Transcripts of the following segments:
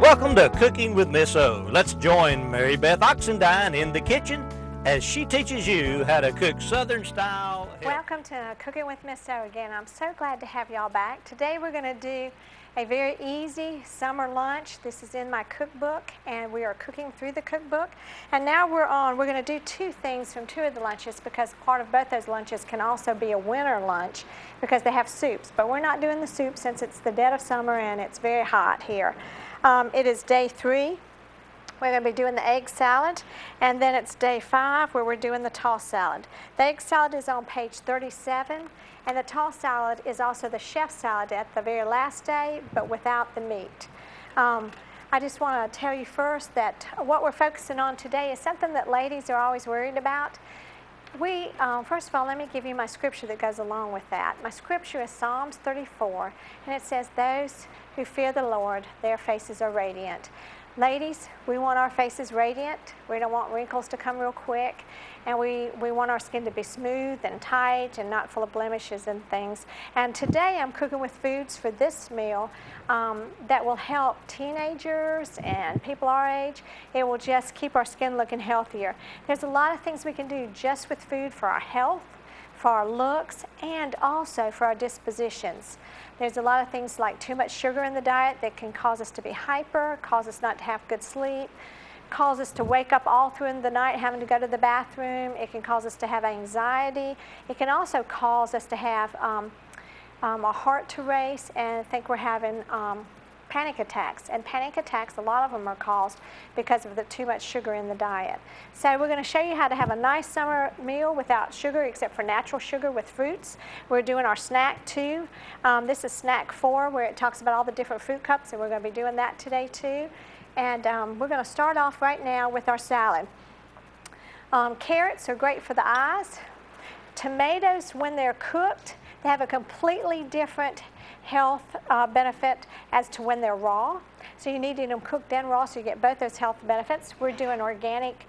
Welcome to Cooking with Miss O. Let's join Mary Beth Oxendine in the kitchen as she teaches you how to cook Southern style. Welcome to Cooking with Miss O again. I'm so glad to have y'all back. Today we're going to do a very easy summer lunch. This is in my cookbook and we are cooking through the cookbook. And now we're going to do two things from two of the lunches because part of both those lunches can also be a winter lunch because they have soups. But we're not doing the soup since it's the dead of summer and it's very hot here. It is day 3. We're going to be doing the egg salad, and then it's day 5 where we're doing the tossed salad. The egg salad is on page 37, and the tossed salad is also the chef salad at the very last day, but without the meat. I just want to tell you first that what we're focusing on today is something that ladies are always worried about. First of all, let me give you my scripture that goes along with that. My scripture is Psalms 34, and it says, "Those who fear the Lord, their faces are radiant." Ladies, we want our faces radiant. We don't want wrinkles to come real quick. And we want our skin to be smooth and tight and not full of blemishes and things. And today I'm cooking with foods for this meal that will help teenagers and people our age. It will just keep our skin looking healthier. There's a lot of things we can do just with food for our health, for our looks, and also for our dispositions. There's a lot of things like too much sugar in the diet that can cause us to be hyper, cause us not to have good sleep, cause us to wake up all through the night having to go to the bathroom. It can cause us to have anxiety. It can also cause us to have our heart to race and think we're having panic attacks. And panic attacks, a lot of them are caused because of the too much sugar in the diet. So we're going to show you how to have a nice summer meal without sugar except for natural sugar with fruits. We're doing our snack 2. This is snack 4 where it talks about all the different fruit cups, and we're going to be doing that today too. And we're going to start off right now with our salad. Carrots are great for the eyes. Tomatoes, when they're cooked, they have a completely different health benefit as to when they're raw. So you need to eat them cooked and raw so you get both those health benefits. We're doing organic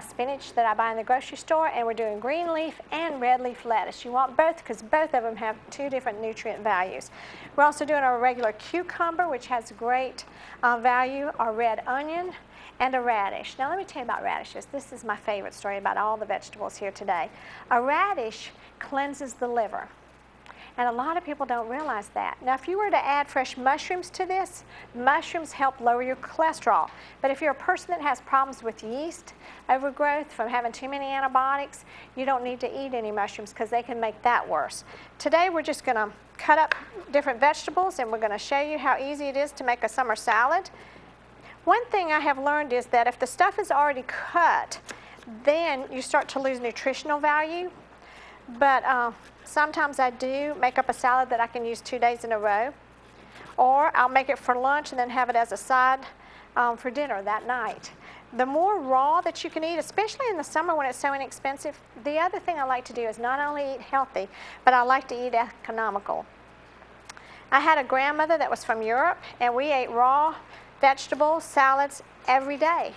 spinach that I buy in the grocery store, and we're doing green leaf and red leaf lettuce. You want both because both of them have 2 different nutrient values. We're also doing our regular cucumber, which has great value, our red onion, and a radish. Now let me tell you about radishes. This is my favorite story about all the vegetables here today. A radish cleanses the liver. And a lot of people don't realize that. Now, if you were to add fresh mushrooms to this, mushrooms help lower your cholesterol. But if you're a person that has problems with yeast overgrowth from having too many antibiotics, you don't need to eat any mushrooms because they can make that worse. Today, we're just going to cut up different vegetables, and we're going to show you how easy it is to make a summer salad. One thing I have learned is that if the stuff is already cut, then you start to lose nutritional value. But sometimes I do make up a salad that I can use 2 days in a row. Or I'll make it for lunch and then have it as a side for dinner that night. The more raw that you can eat, especially in the summer when it's so inexpensive, the other thing I like to do is not only eat healthy, but I like to eat economical. I had a grandmother that was from Europe, and we ate raw vegetables, salads every day.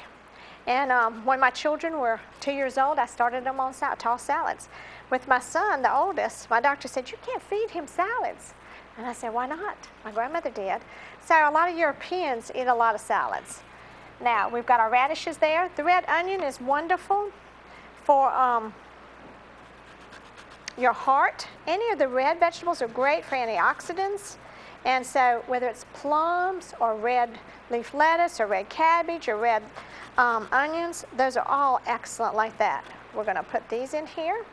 And when my children were 2 years old, I started them on tossed salads. With my son, the oldest, my doctor said, "You can't feed him salads." And I said, "Why not?" My grandmother did. So a lot of Europeans eat a lot of salads. Now, we've got our radishes there. The red onion is wonderful for your heart. Any of the red vegetables are great for antioxidants. And so whether it's plums or red leaf lettuce or red cabbage or red onions, those are all excellent like that. We're going to put these in here.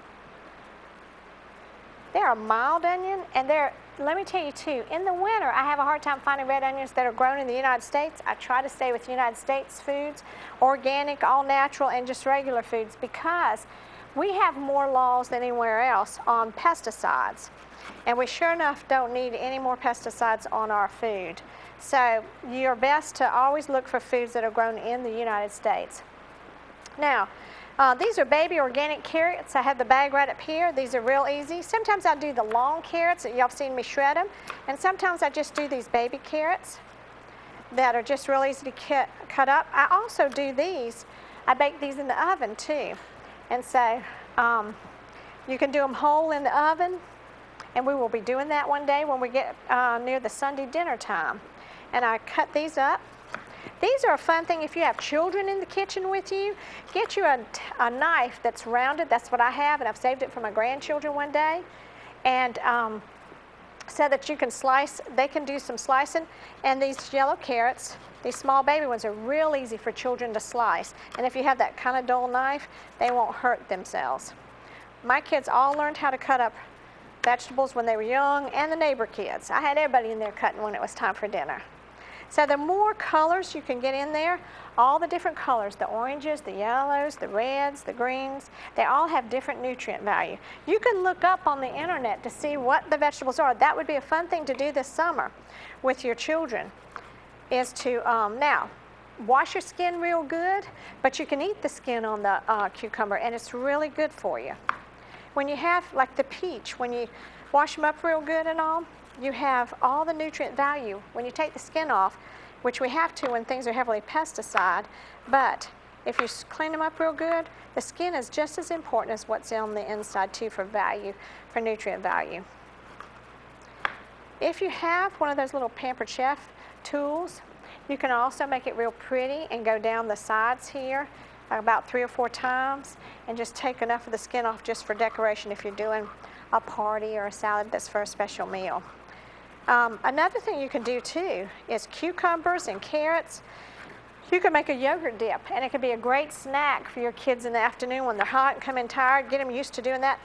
They're a mild onion, and let me tell you too, in the winter I have a hard time finding red onions that are grown in the United States. I try to stay with United States foods, organic, all natural, and just regular foods because we have more laws than anywhere else on pesticides. And we sure enough don't need any more pesticides on our food. So you're best to always look for foods that are grown in the United States. Now, these are baby organic carrots. I have the bag right up here. These are real easy. Sometimes I do the long carrots. Y'all have seen me shred them. And sometimes I just do these baby carrots that are just real easy to cut up. I also do these. I bake these in the oven too. And so you can do them whole in the oven. And we will be doing that one day when we get near the Sunday dinner time. And I cut these up. These are a fun thing if you have children in the kitchen with you. Get you a knife that's rounded. That's what I have, and I've saved it for my grandchildren one day. And so that you can slice, they can do some slicing. And these yellow carrots, these small baby ones, are real easy for children to slice. And if you have that kind of dull knife, they won't hurt themselves. My kids all learned how to cut up vegetables when they were young, and the neighbor kids. I had everybody in there cutting when it was time for dinner. So the more colors you can get in there, all the different colors, the oranges, the yellows, the reds, the greens, they all have different nutrient value. You can look up on the internet to see what the vegetables are. That would be a fun thing to do this summer with your children, is to, now, wash your skin real good, but you can eat the skin on the cucumber, and it's really good for you. When you have, like the peach, when you wash them up real good and all, you have all the nutrient value. When you take the skin off, which we have to when things are heavily pesticide, but if you clean them up real good, the skin is just as important as what's on the inside too for value, for nutrient value. If you have one of those little Pampered Chef tools, you can also make it real pretty and go down the sides here about 3 or 4 times and just take enough of the skin off just for decoration if you're doing a party or a salad that's for a special meal. Another thing you can do too is cucumbers and carrots. You can make a yogurt dip, and it can be a great snack for your kids in the afternoon when they're hot and come in tired. Get them used to doing that.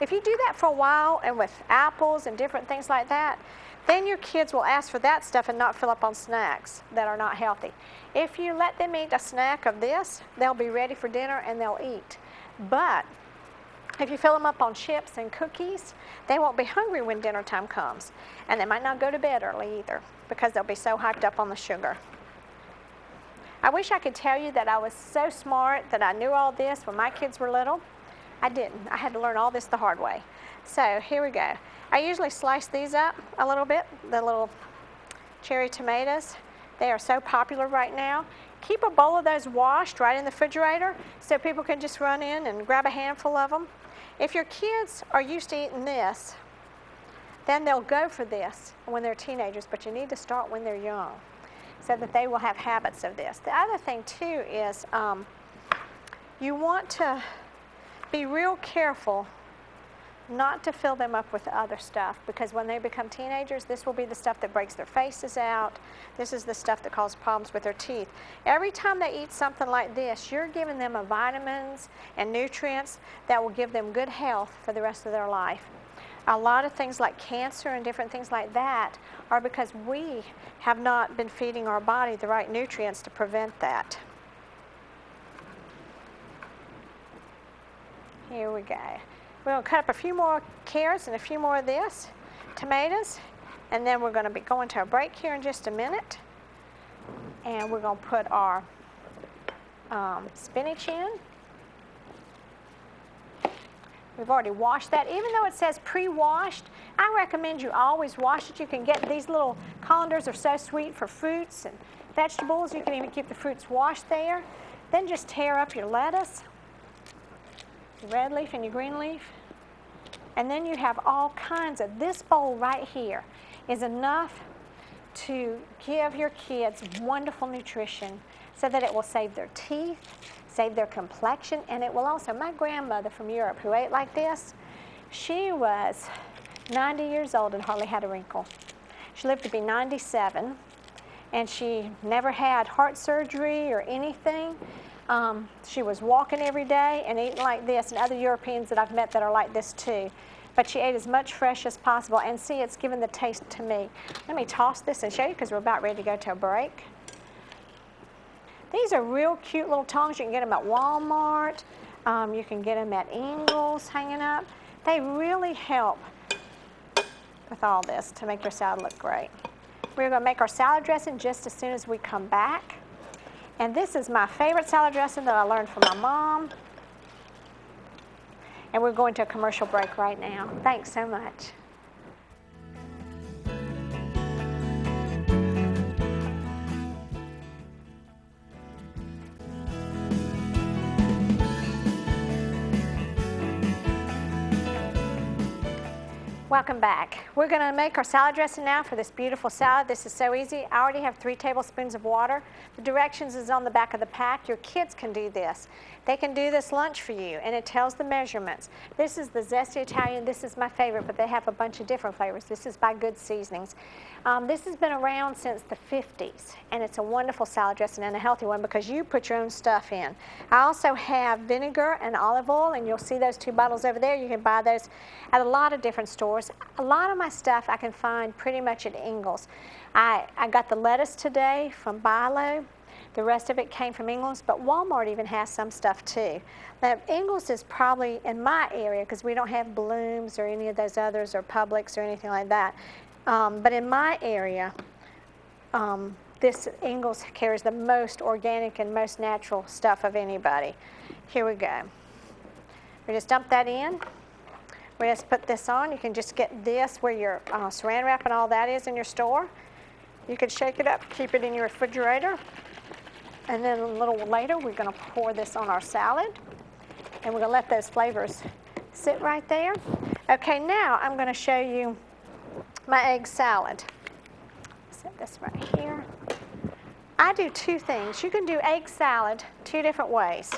If you do that for a while, and with apples and different things like that, then your kids will ask for that stuff and not fill up on snacks that are not healthy. If you let them eat a snack of this, they'll be ready for dinner and they'll eat. But if you fill them up on chips and cookies, they won't be hungry when dinner time comes. And they might not go to bed early either because they'll be so hyped up on the sugar. I wish I could tell you that I was so smart that I knew all this when my kids were little. I didn't. I had to learn all this the hard way. So here we go. I usually slice these up a little bit, the little cherry tomatoes. They are so popular right now. Keep a bowl of those washed right in the refrigerator so people can just run in and grab a handful of them. If your kids are used to eating this, then they'll go for this when they're teenagers, but you need to start when they're young so that they will have habits of this. The other thing too is you want to be real careful not to fill them up with other stuff, because when they become teenagers, this will be the stuff that breaks their faces out. This is the stuff that causes problems with their teeth. Every time they eat something like this, you're giving them vitamins and nutrients that will give them good health for the rest of their life. A lot of things like cancer and different things like that are because we have not been feeding our body the right nutrients to prevent that. Here we go. We're going to cut up a few more carrots and a few more of this, tomatoes, and then we're going to be going to a break here in just a minute. And we're going to put our spinach in. We've already washed that. Even though it says pre-washed, I recommend you always wash it. You can get these little colanders are so sweet for fruits and vegetables. You can even keep the fruits washed there. Then just tear up your lettuce, your red leaf and your green leaf. And then you have all kinds of, this bowl right here is enough to give your kids wonderful nutrition so that it will save their teeth, save their complexion, and it will also, my grandmother from Europe who ate like this, she was 90 years old and hardly had a wrinkle. She lived to be 97, and she never had heart surgery or anything. She was walking every day and eating like this, and other Europeans that I've met that are like this too. But she ate as much fresh as possible, and see, it's given the taste to me. Let me toss this and show you because we're about ready to go to a break. These are real cute little tongs. You can get them at Walmart. You can get them at Ingles hanging up. They really help with all this to make your salad look great. We're going to make our salad dressing just as soon as we come back. And this is my favorite salad dressing that I learned from my mom. And we're going to a commercial break right now. Thanks so much. Welcome back. We're going to make our salad dressing now for this beautiful salad. This is so easy. I already have 3 tablespoons of water. The directions is on the back of the pack. Your kids can do this. They can do this lunch for you, and it tells the measurements. This is the Zesty Italian. This is my favorite, but they have a bunch of different flavors. This is by Good Seasonings. This has been around since the 50s, and it's a wonderful salad dressing and a healthy one because you put your own stuff in. I also have vinegar and olive oil, and you'll see those 2 bottles over there. You can buy those at a lot of different stores. A lot of my stuff I can find pretty much at Ingles. I got the lettuce today from Bilo. The rest of it came from Ingles, but Walmart even has some stuff too. Now, Ingles is probably in my area because we don't have Blooms or any of those others or Publix or anything like that. But in my area, this Ingles carries the most organic and most natural stuff of anybody. Here we go. We just dump that in. We just put this on. You can just get this where your saran wrap and all that is in your store. You can shake it up, keep it in your refrigerator. And then a little later, we're going to pour this on our salad. And we're going to let those flavors sit right there. Okay, now I'm going to show you my egg salad. Set this right here. I do 2 things. You can do egg salad 2 different ways.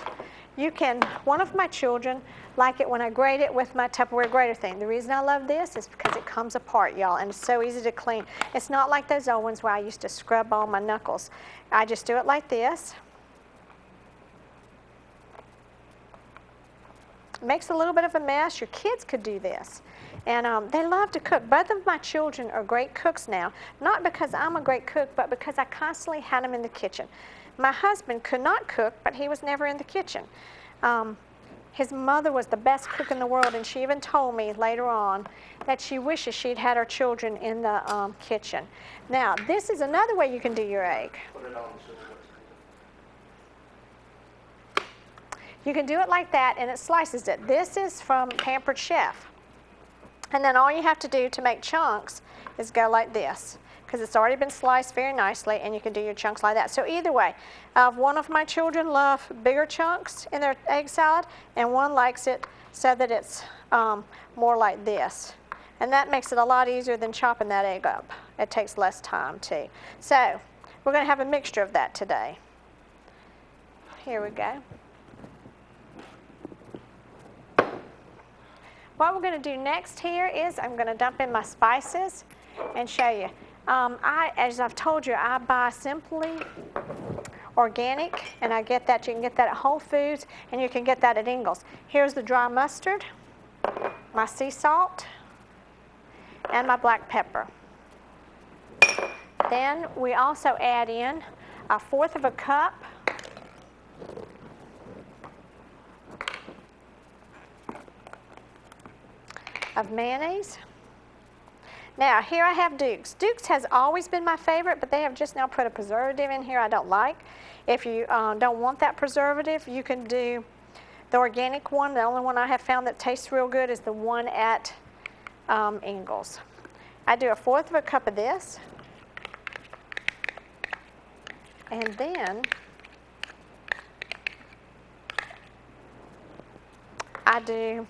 You can, one of my children like it when I grate it with my Tupperware grater thing. The reason I love this is because it comes apart, y'all, and it's so easy to clean. It's not like those old ones where I used to scrub all my knuckles. I just do it like this. It makes a little bit of a mess. Your kids could do this. And they love to cook. Both of my children are great cooks now, not because I'm a great cook, but because I constantly had them in the kitchen. My husband could not cook, but he was never in the kitchen. His mother was the best cook in the world, and she even told me later on that she wishes she'd had her children in the kitchen. Now, this is another way you can do your egg. You can do it like that, and it slices it. This is from Pampered Chef. And then all you have to do to make chunks is go like this, because it's already been sliced very nicely, and you can do your chunks like that. So either way, one of my children love bigger chunks in their egg salad, and one likes it so that it's more like this. And that makes it a lot easier than chopping that egg up. It takes less time too. So we're going to have a mixture of that today. Here we go. What we're going to do next here is I'm going to dump in my spices and show you. As I've told you, I buy Simply Organic, and I get that. You can get that at Whole Foods, and you can get that at Ingles. Here's the dry mustard, my sea salt, and my black pepper. Then we also add in 1/4 cup of mayonnaise. Now, here I have Duke's. Duke's has always been my favorite, but they have just now put a preservative in here I don't like. If you don't want that preservative, you can do the organic one. The only one I have found that tastes real good is the one at Ingles. I do 1/4 cup of this. And then I do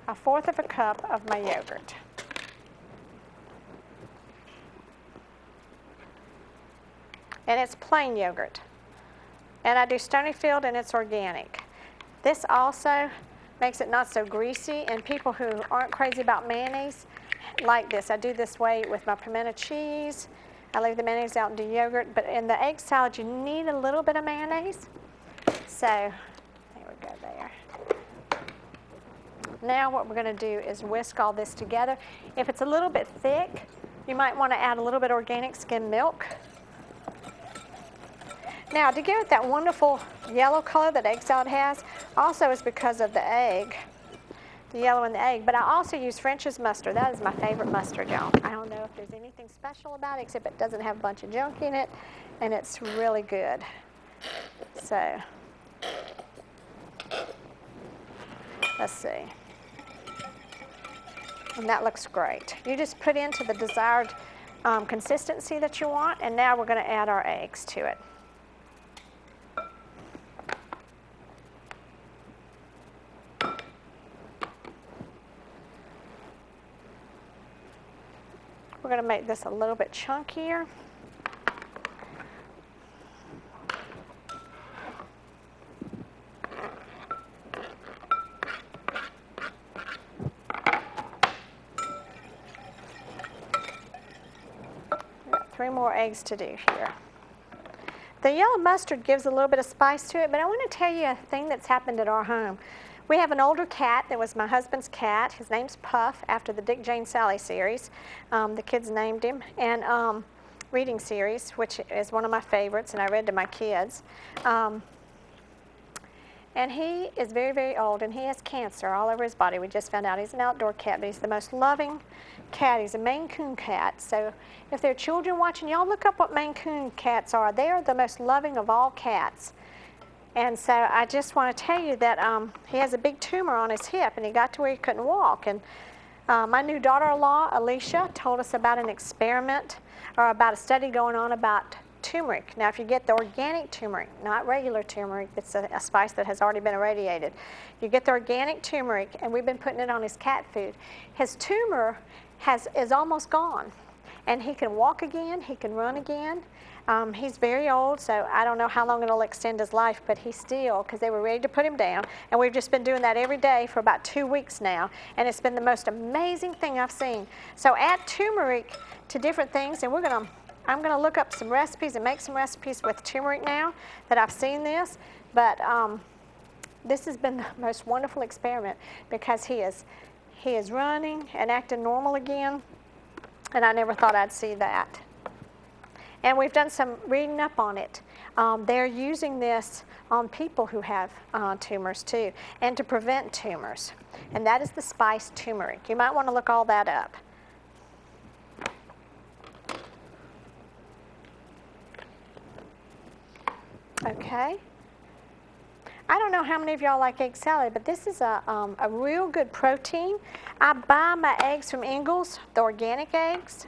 1/4 cup of my yogurt. And it's plain yogurt. And I do Stonyfield, and it's organic. This also makes it not so greasy, and people who aren't crazy about mayonnaise like this. I do this way with my pimento cheese. I leave the mayonnaise out and do yogurt, but in the egg salad you need a little bit of mayonnaise. So there we go there. Now what we're going to do is whisk all this together. If it's a little bit thick, you might want to add a little bit organic skim milk. Now, to give it that wonderful yellow color that egg salad has, also is because of the egg, the yellow in the egg. But I also use French's mustard. That is my favorite mustard, y'all. I don't know if there's anything special about it, except it doesn't have a bunch of junk in it, and it's really good. So, let's see. And that looks great. You just put into the desired consistency that you want, and now we're going to add our eggs to it. We're going to make this a little bit chunkier. Got 3 more eggs to do here. The yellow mustard gives a little bit of spice to it, but I want to tell you a thing that's happened at our home. We have an older cat that was my husband's cat. His name's Puff, after the Dick, Jane, Sally series. The kids named him. And reading series, which is one of my favorites, and I read to my kids. And he is very, very old, and he has cancer all over his body. We just found out he's an outdoor cat, but he's the most loving cat. He's a Maine Coon cat. So if there are children watching, y'all look up what Maine Coon cats are. They are the most loving of all cats. And so I just want to tell you that he has a big tumor on his hip, and he got to where he couldn't walk. And my new daughter-in-law, Alicia, told us about an experiment, or about a study going on about turmeric. Now, if you get the organic turmeric, not regular turmeric, it's a spice that has already been irradiated. You get the organic turmeric, and we've been putting it on his cat food. His tumor is almost gone, and he can walk again, he can run again. He's very old, so I don't know how long it'll extend his life, but he's still, because they were ready to put him down, and we've just been doing that every day for about 2 weeks now, and it's been the most amazing thing I've seen. So add turmeric to different things, and I'm gonna look up some recipes and make some recipes with turmeric now that I've seen this, but this has been the most wonderful experiment, because he is running and acting normal again, and I never thought I'd see that. And we've done some reading up on it. They're using this on people who have tumors too, and to prevent tumors. And that is the spice turmeric. You might want to look all that up. Okay. I don't know how many of y'all like egg salad, but this is a real good protein. I buy my eggs from Ingles, the organic eggs,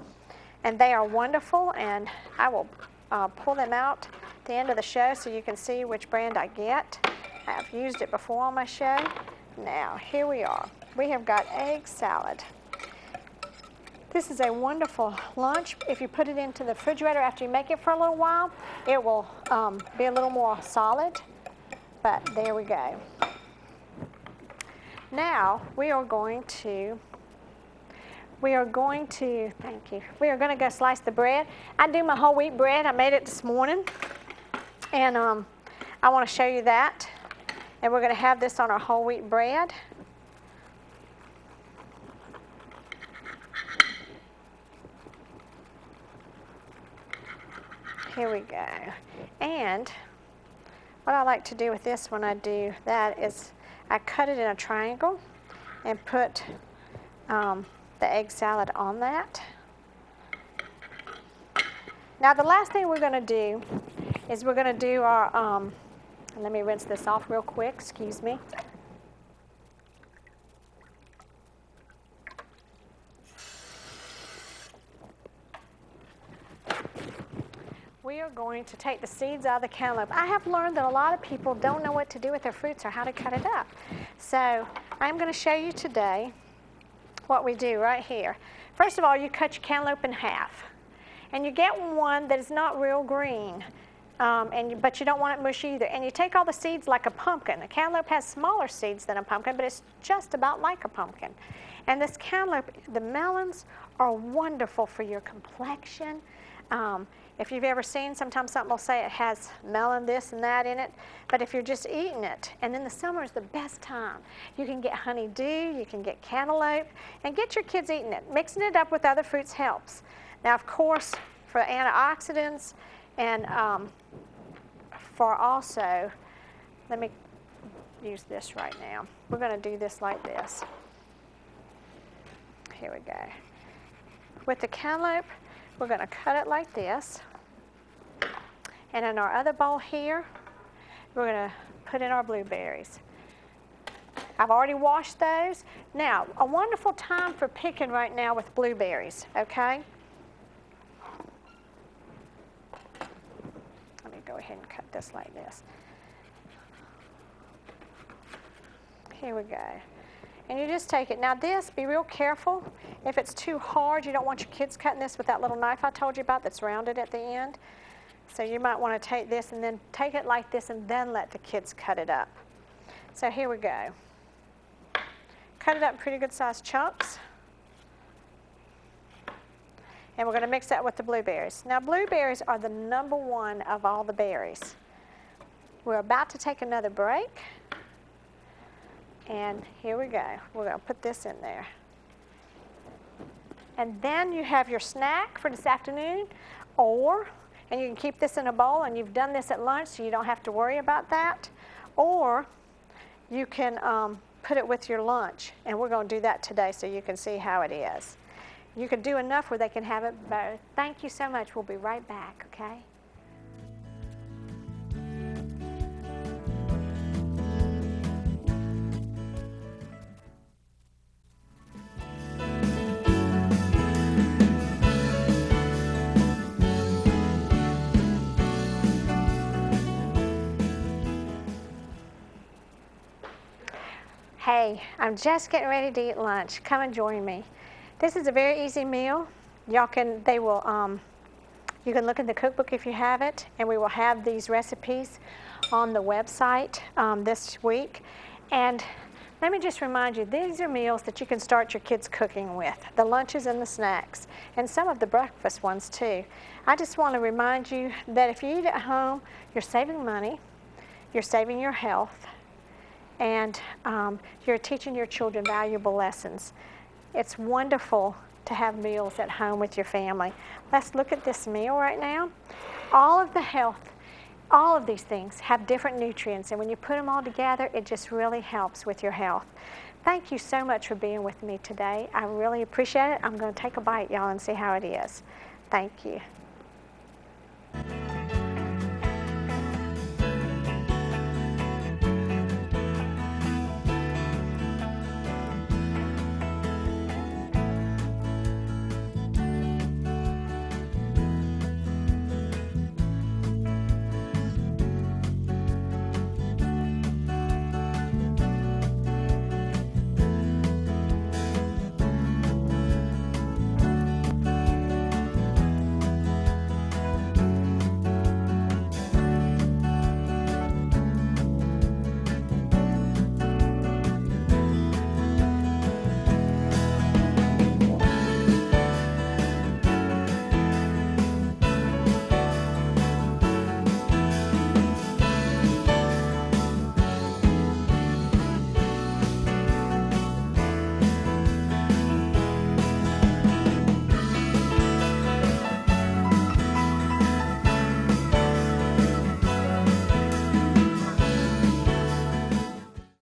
and they are wonderful, and I will pull them out at the end of the show so you can see which brand I get. I've used it before on my show. Now, here we are. We have got egg salad. This is a wonderful lunch. If you put it into the refrigerator after you make it for a little while, it will be a little more solid, but there we go. Now, we are going to, thank you, we are going to go slice the bread. I do my whole wheat bread. I made it this morning, and I want to show you that. And we're going to have this on our whole wheat bread. Here we go. And what I like to do with this when I do that is I cut it in a triangle and put the egg salad on that. Now the last thing we're going to do is we're going to do our, let me rinse this off real quick, excuse me. We are going to take the seeds out of the cantaloupe. I have learned that a lot of people don't know what to do with their fruits or how to cut it up. So I'm going to show you today what we do right here. First of all, you cut your cantaloupe in half. And you get one that is not real green, but you don't want it mushy either. And you take all the seeds like a pumpkin. A cantaloupe has smaller seeds than a pumpkin, but it's just about like a pumpkin. And this cantaloupe, the melons are wonderful for your complexion. If you've ever seen, sometimes something will say it has melon this and that in it, but if you're just eating it, and in the summer is the best time. You can get honeydew, you can get cantaloupe, and get your kids eating it. Mixing it up with other fruits helps. Now, of course, for antioxidants and for also, let me use this right now. We're going to do this like this. Here we go. With the cantaloupe, we're going to cut it like this. And in our other bowl here, we're going to put in our blueberries. I've already washed those. Now, a wonderful time for picking right now with blueberries, okay? Let me go ahead and cut this like this. Here we go. And you just take it. Now this, be real careful. If it's too hard, you don't want your kids cutting this with that little knife I told you about that's rounded at the end. So you might want to take this and then take it like this and then let the kids cut it up. So here we go. Cut it up in pretty good sized chunks. And we're going to mix that with the blueberries. Now blueberries are the #1 of all the berries. We're about to take another break. And here we go. We're going to put this in there. And then you have your snack for this afternoon, and you can keep this in a bowl, and you've done this at lunch, so you don't have to worry about that. Or you can put it with your lunch, and we're going to do that today so you can see how it is. You can do enough where they can have it both. Thank you so much. We'll be right back, okay? Hey, I'm just getting ready to eat lunch. Come and join me. This is a very easy meal. You can look in the cookbook if you have it, and we will have these recipes on the website this week. And let me just remind you, these are meals that you can start your kids cooking with, the lunches and the snacks, and some of the breakfast ones too. I just want to remind you that if you eat at home, you're saving money, you're saving your health, and you're teaching your children valuable lessons. It's wonderful to have meals at home with your family. Let's look at this meal right now. All of the health, all of these things have different nutrients, and when you put them all together, it just really helps with your health. Thank you so much for being with me today. I really appreciate it. I'm going to take a bite, y'all, and see how it is. Thank you.